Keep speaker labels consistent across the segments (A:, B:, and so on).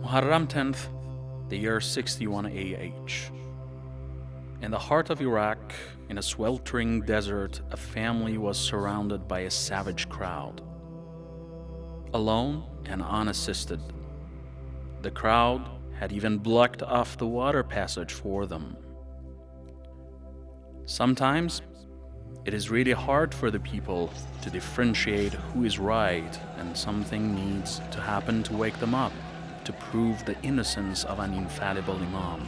A: Muharram 10th, the year 61 AH. In the heart of Iraq, in a sweltering desert, a family was surrounded by a savage crowd. Alone and unassisted, the crowd had even blocked off the water passage for them. Sometimes, it is really hard for the people to differentiate who is right, and something needs to happen to wake them up, to prove the innocence of an infallible imam.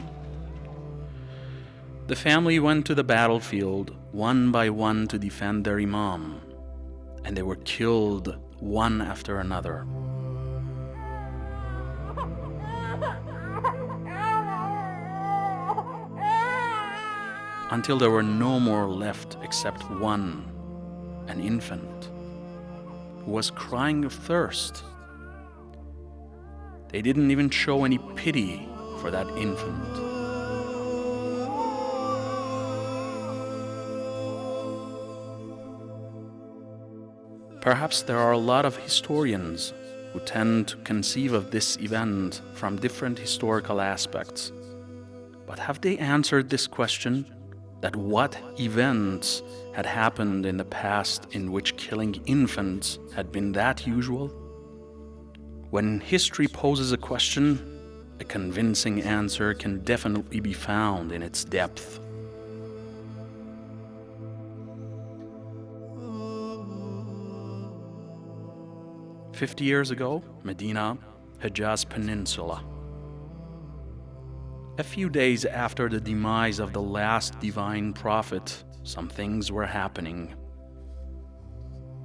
A: The family went to the battlefield one by one to defend their imam, and they were killed one after another. Until there were no more left except one, an infant, who was crying of thirst. They didn't even show any pity for that infant. Perhaps there are a lot of historians who tend to conceive of this event from different historical aspects. But have they answered this question? That what events had happened in the past in which killing infants had been that usual? When history poses a question, a convincing answer can definitely be found in its depth. "50 years ago, Medina, Hejaz Peninsula. A few days after the demise of the last divine prophet, some things were happening.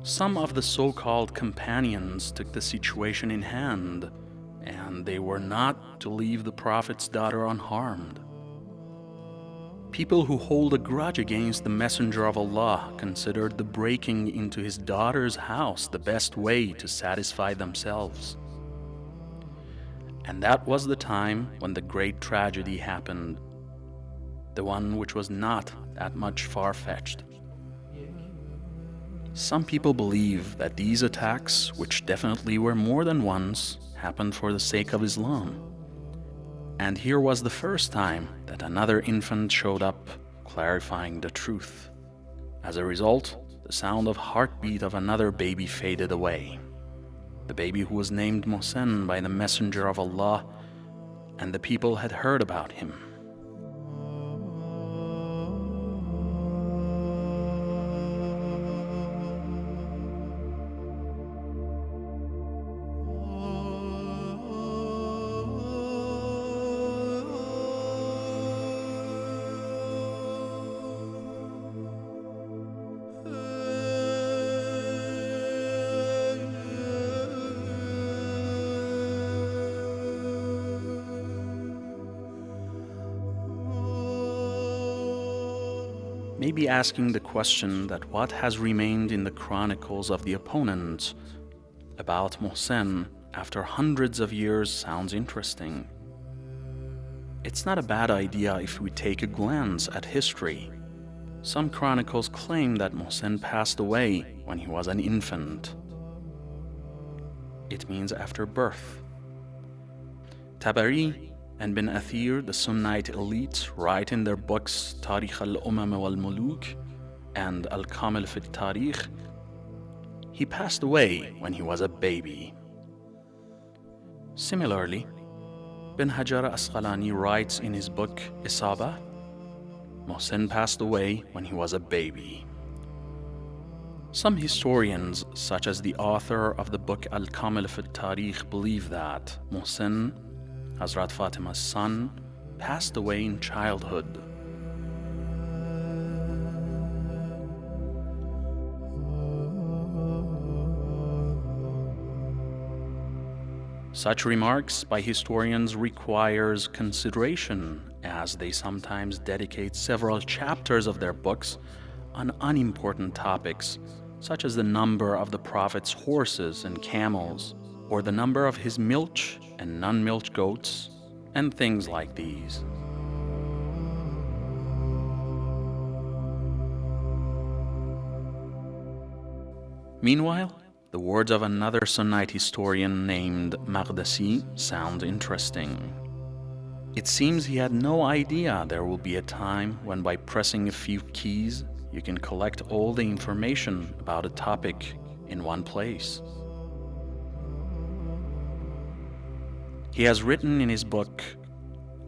A: Some of the so-called companions took the situation in hand, and they were not to leave the prophet's daughter unharmed. People who hold a grudge against the Messenger of Allah considered the breaking into his daughter's house the best way to satisfy themselves. And that was the time when the great tragedy happened, the one which was not that much far-fetched. Some people believe that these attacks, which definitely were more than once, happened for the sake of Islam. And here was the first time that another infant showed up, clarifying the truth. As a result, the sound of heartbeat of another baby faded away. The baby who was named Mohsen by the Messenger of Allah, and the people had heard about him. Maybe asking the question that what has remained in the chronicles of the opponents about Mohsen after hundreds of years sounds interesting. It's not a bad idea if we take a glance at history. Some chronicles claim that Mohsen passed away when he was an infant. It means after birth. Tabari and Bin Athir, the Sunnite elite, write in their books Tarikh al-Umam wal-Muluk and Al-Kamil fi al-Tarikh, he passed away when he was a baby. Similarly, Bin Hajar Asqalani writes in his book Isaba, Mohsen passed away when he was a baby. Some historians, such as the author of the book Al-Kamil fi al-Tarikh, believe that Mohsen, Hazrat Fatima's son, passed away in childhood. Such remarks by historians requires consideration, as they sometimes dedicate several chapters of their books on unimportant topics, such as the number of the Prophet's horses and camels, or the number of his milch and non-milch goats, and things like these. Meanwhile, The words of another Sunnite historian named Maqdisi sound interesting. It seems he had no idea there will be a time when by pressing a few keys, you can collect all the information about a topic in one place. He has written in his book,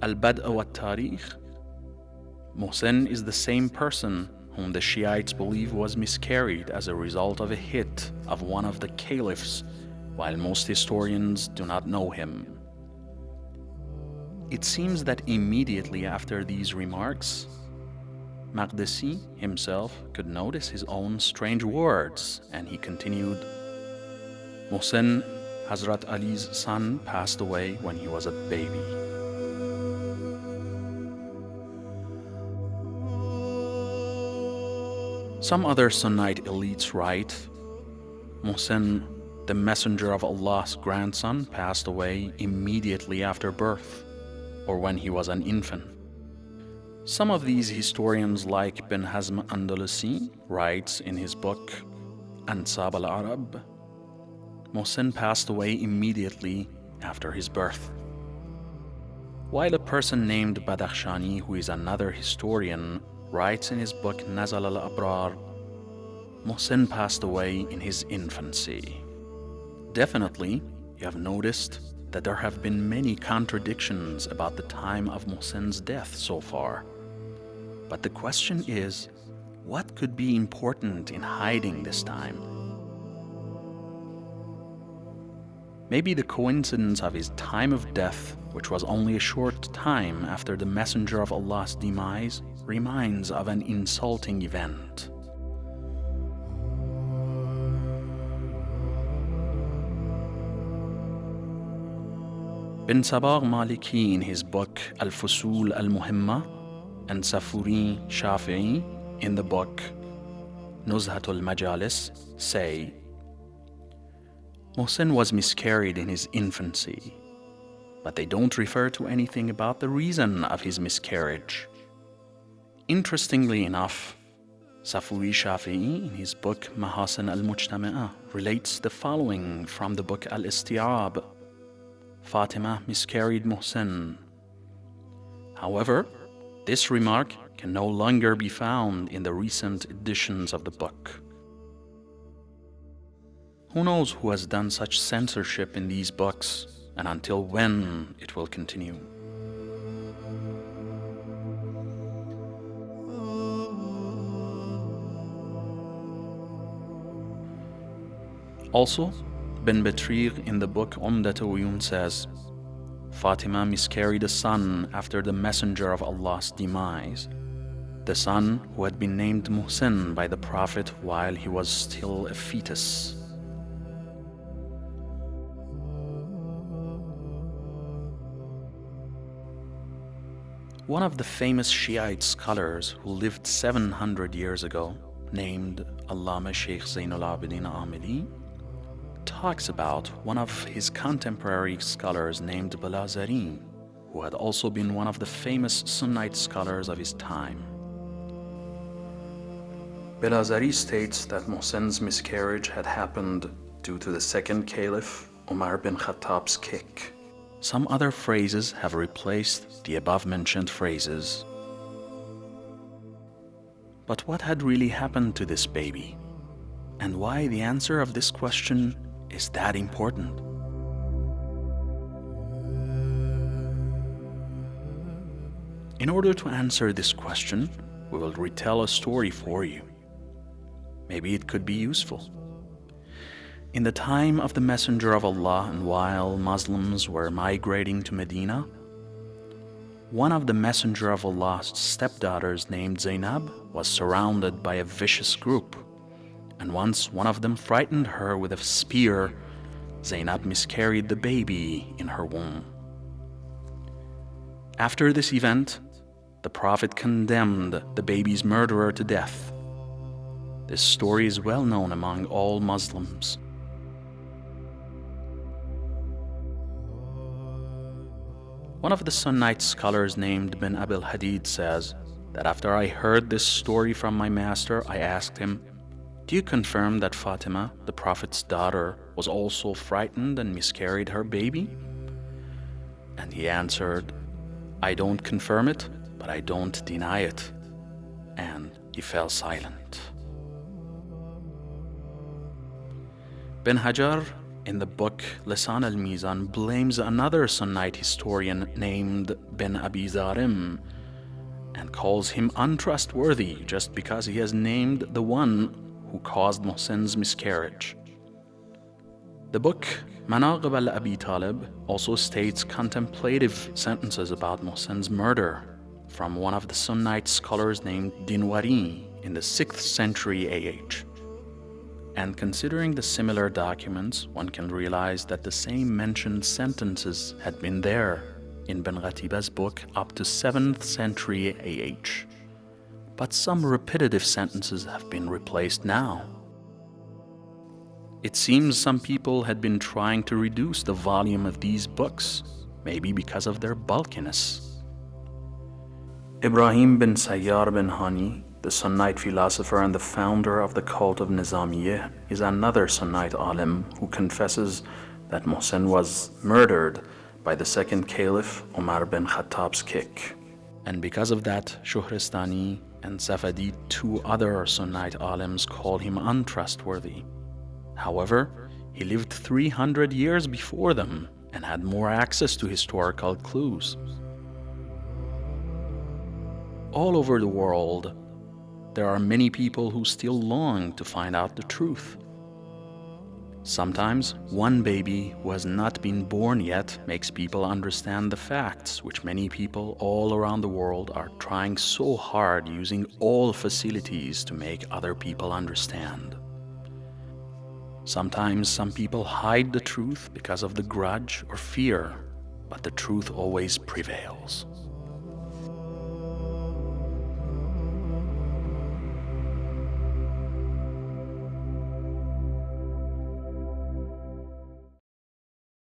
A: Al-Bad' wa Tarikh, Mohsen is the same person whom the Shiites believe was miscarried as a result of a hit of one of the caliphs, while most historians do not know him. It seems that immediately after these remarks, Maqdisi himself could notice his own strange words, and he continued, Mohsen, Hazrat Ali's son, passed away when he was a baby. Some other Sunnite elites write, Mohsen, the Messenger of Allah's grandson, passed away immediately after birth, or when he was an infant. Some of these historians, like Ibn Hazm Andalusi, writes in his book Ansab al-Arab, Mohsen passed away immediately after his birth. While a person named Badakhshani, who is another historian, writes in his book Nazal al-Abrar, Mohsen passed away in his infancy. Definitely, you have noticed that there have been many contradictions about the time of Mohsen's death so far. But the question is, what could be important in hiding this time? Maybe the coincidence of his time of death, which was only a short time after the Messenger of Allah's demise, reminds of an insulting event. Bin Sabah Maliki in his book Al-Fusul al-Muhimma and Safuri Shafi'i in the book Nuzhatul Majalis say, Mohsen was miscarried in his infancy, but they don't refer to anything about the reason of his miscarriage. Interestingly enough, Safuri Shafi'i in his book Mahasin al-Mujtama'a relates the following from the book Al-Isti'ab. Fatima miscarried Mohsen. However, this remark can no longer be found in the recent editions of the book. Who knows who has done such censorship in these books, and until when it will continue. Also, Ben Batrir in the book Umdat Uyun says, Fatima miscarried a son after the Messenger of Allah's demise, the son who had been named Mohsen by the Prophet while he was still a fetus. One of the famous Shiite scholars who lived 700 years ago, named Allama Sheikh Zainul Abidin Amili, talks about one of his contemporary scholars named Balazari, who had also been one of the famous Sunnite scholars of his time. Balazari states that Mohsen's miscarriage had happened due to the second caliph, Umar bin Khattab's kick. Some other phrases have replaced the above-mentioned phrases. But what had really happened to this baby? And why the answer of this question is that important? In order to answer this question, we will retell a story for you. Maybe it could be useful. In the time of the Messenger of Allah and while Muslims were migrating to Medina, one of the Messenger of Allah's stepdaughters named Zainab was surrounded by a vicious group, and once one of them frightened her with a spear, Zainab miscarried the baby in her womb. After this event, the Prophet condemned the baby's murderer to death. This story is well known among all Muslims. One of the Sunnite scholars named bin Abil Hadid says that after I heard this story from my master, I asked him, "Do you confirm that Fatima, the Prophet's daughter, was also frightened and miscarried her baby?" And he answered, "I don't confirm it, but I don't deny it." And he fell silent. Ibn Hajar, in the book Lisan al-Mizan, blames another Sunnite historian named bin Abi Zarim and calls him untrustworthy just because he has named the one who caused Mohsen's miscarriage. The book Manaqib al-Abi Talib also states contemplative sentences about Mohsen's murder from one of the Sunnite scholars named Dinwari in the 6th century AH. And considering the similar documents, one can realize that the same mentioned sentences had been there in Ben Ghatiba's book up to 7th century AH. But some repetitive sentences have been replaced now. It seems some people had been trying to reduce the volume of these books, maybe because of their bulkiness. Ibrahim bin Sayyar bin Hani, the Sunnite philosopher and the founder of the cult of Nizamiyeh, is another Sunnite alim who confesses that Mohsen was murdered by the second caliph Umar bin Khattab's kick. And because of that, Shuhristani and Safadi, two other Sunnite alims, call him untrustworthy. However, he lived 300 years before them and had more access to historical clues. All over the world, there are many people who still long to find out the truth. Sometimes one baby who has not been born yet makes people understand the facts, which many people all around the world are trying so hard using all facilities to make other people understand. Sometimes some people hide the truth because of the grudge or fear, but the truth always prevails.